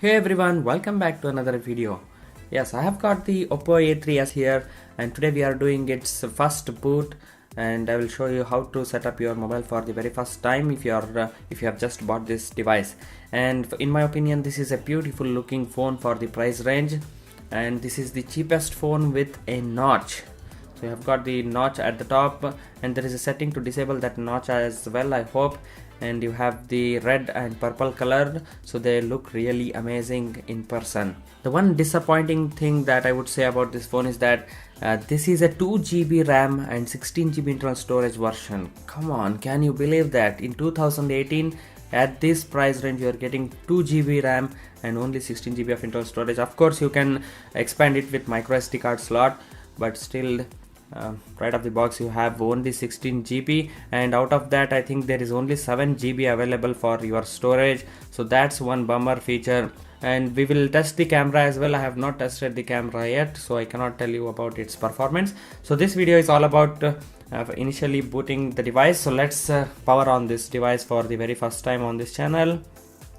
Hey everyone, welcome back to another video. Yes, I have got the Oppo A3s here and today we are doing its first boot and I will show you how to set up your mobile for the very first time if you have just bought this device. And in my opinion, this is a beautiful looking phone for the price range, and this is the cheapest phone with a notch. So you have got the notch at the top and there is a setting to disable that notch as well, I hope. And you have the red and purple color, so they look really amazing in person. The one disappointing thing that I would say about this phone is that this is a 2GB RAM and 16GB internal storage version. Come on, can you believe that in 2018 at this price range you are getting 2GB RAM and only 16GB of internal storage? Of course you can expand it with micro SD card slot, but still right off the box you have only 16GB, and out of that I think there is only 7GB available for your storage, so that's one bummer feature. And we will test the camera as well. I have not tested the camera yet, so I cannot tell you about its performance. So this video is all about initially booting the device. So let's power on this device for the very first time on this channel.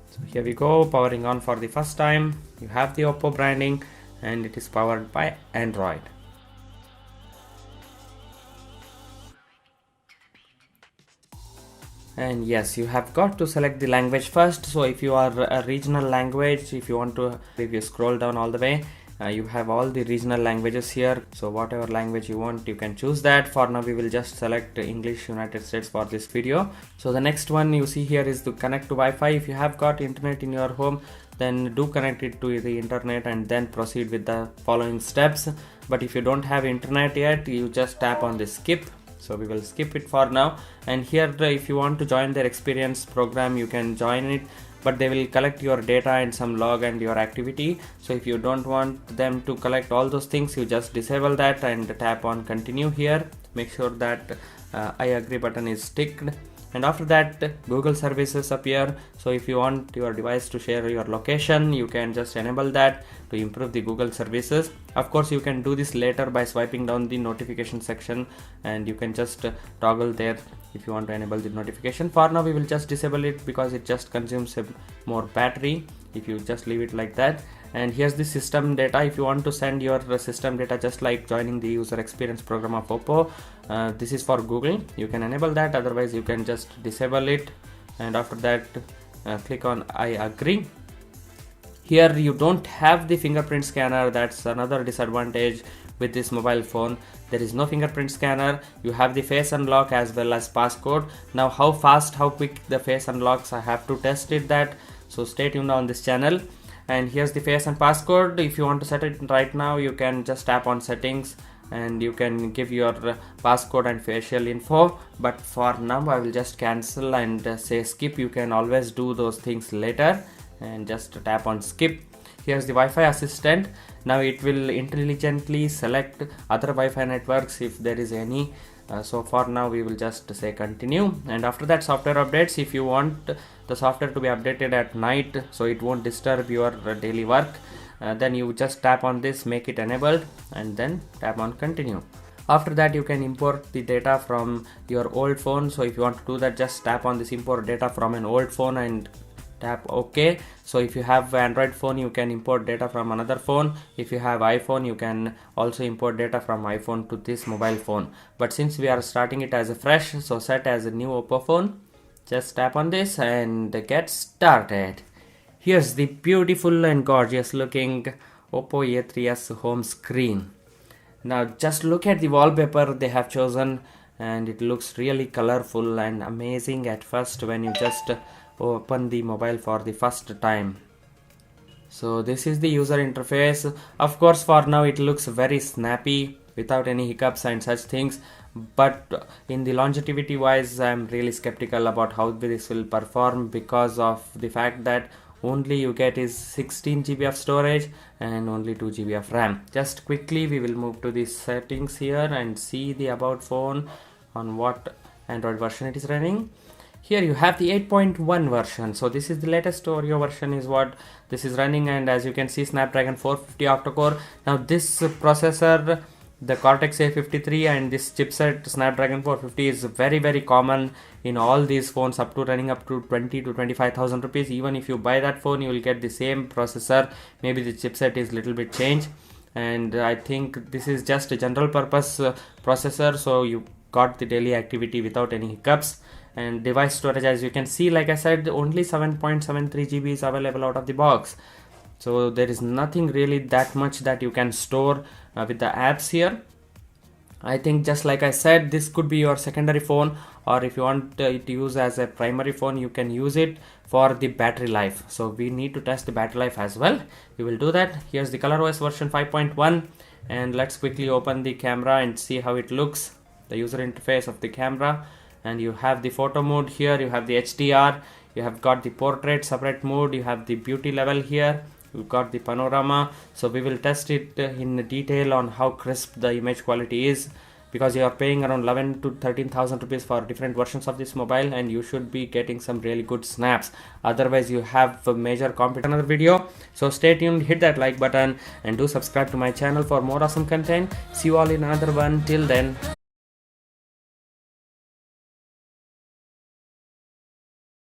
So here we go, powering on for the first time. You have the Oppo branding and it is powered by Android. And yes, you have got to select the language first. So if you are a regional language, if you scroll down all the way, you have all the regional languages here. So whatever language you want, you can choose that. For now we will just select English United States for this video. So the next one you see here is to connect to Wi-Fi. If you have got internet in your home, then do connect it to the internet and then proceed with the following steps. But if you don't have internet yet, you just tap on the skip. So we will skip it for now, and here if you want to join their experience program, you can join it, but they will collect your data and some log and your activity. So if you don't want them to collect all those things, you just disable that and tap on continue here. Make sure that I agree button is ticked, and after that Google services appear. So if you want your device to share your location, you can just enable that to improve the Google services. Of course you can do this later by swiping down the notification section, and you can just toggle there if you want to enable the notification. For now we will just disable it because it just consumes more battery if you just leave it like that. And here's the system data. If you want to send your system data just like joining the user experience program of Oppo, this is for Google, you can enable that, otherwise you can just disable it. And after that click on I agree. Here you don't have the fingerprint scanner, that's another disadvantage with this mobile phone. There is no fingerprint scanner. You have the face unlock as well as passcode. Now how fast, how quick the face unlocks, I have to test it that, so stay tuned on this channel. And here's the face and passcode. If you want to set it right now, you can just tap on settings and you can give your passcode and facial info, but for now I will just cancel and say skip. You can always do those things later and just tap on skip. Here's the Wi-Fi assistant. Now it will intelligently select other Wi-Fi networks if there is any. So for now we will just say continue, and after that software updates. If you want the software to be updated at night so it won't disturb your daily work, then you just tap on this, make it enabled, and then tap on continue. After that you can import the data from your old phone. So if you want to do that, just tap on this import data from an old phone and tap OK. So if you have Android phone, you can import data from another phone. If you have iPhone, you can also import data from iPhone to this mobile phone. But since we are starting it as a fresh, so set as a new Oppo phone, just tap on this and get started. Here's the beautiful and gorgeous looking Oppo A3s home screen. Now just look at the wallpaper they have chosen, and it looks really colorful and amazing at first when you just open the mobile for the first time. So this is the user interface. Of course for now it looks very snappy without any hiccups and such things, but in the longevity wise I'm really skeptical about how this will perform, because of the fact that only you get is 16GB of storage and only 2GB of RAM. Just quickly we will move to the settings here and see the about phone on what Android version it is running. Here you have the 8.1 version. So this is the latest Oreo version is what this is running, and as you can see Snapdragon 450 octa-core. Now this processor The Cortex A53 and this chipset Snapdragon 450 is very common in all these phones, up to running up to 20 to 25,000 rupees. Even if you buy that phone, you will get the same processor. Maybe the chipset is little bit changed, and I think this is just a general purpose processor, so you got the daily activity without any hiccups. And device storage, as you can see, like I said, only 7.73 GB is available out of the box. So there is nothing really that much that you can store with the apps here. I think, just like I said, this could be your secondary phone, or if you want it to use as a primary phone, you can use it for the battery life. So we need to test the battery life as well. We will do that. Here's the ColorOS version 5.1, and let's quickly open the camera and see how it looks, the user interface of the camera. And you have the photo mode here, you have the HDR, you have got the portrait separate mode, you have the beauty level here, you've got the panorama. So we will test it in detail on how crisp the image quality is, because you are paying around 11 to 13,000 rupees for different versions of this mobile, and you should be getting some really good snaps. Otherwise you have a major competition. Another video, so stay tuned, hit that like button and do subscribe to my channel for more awesome content. See you all in another one. Till then.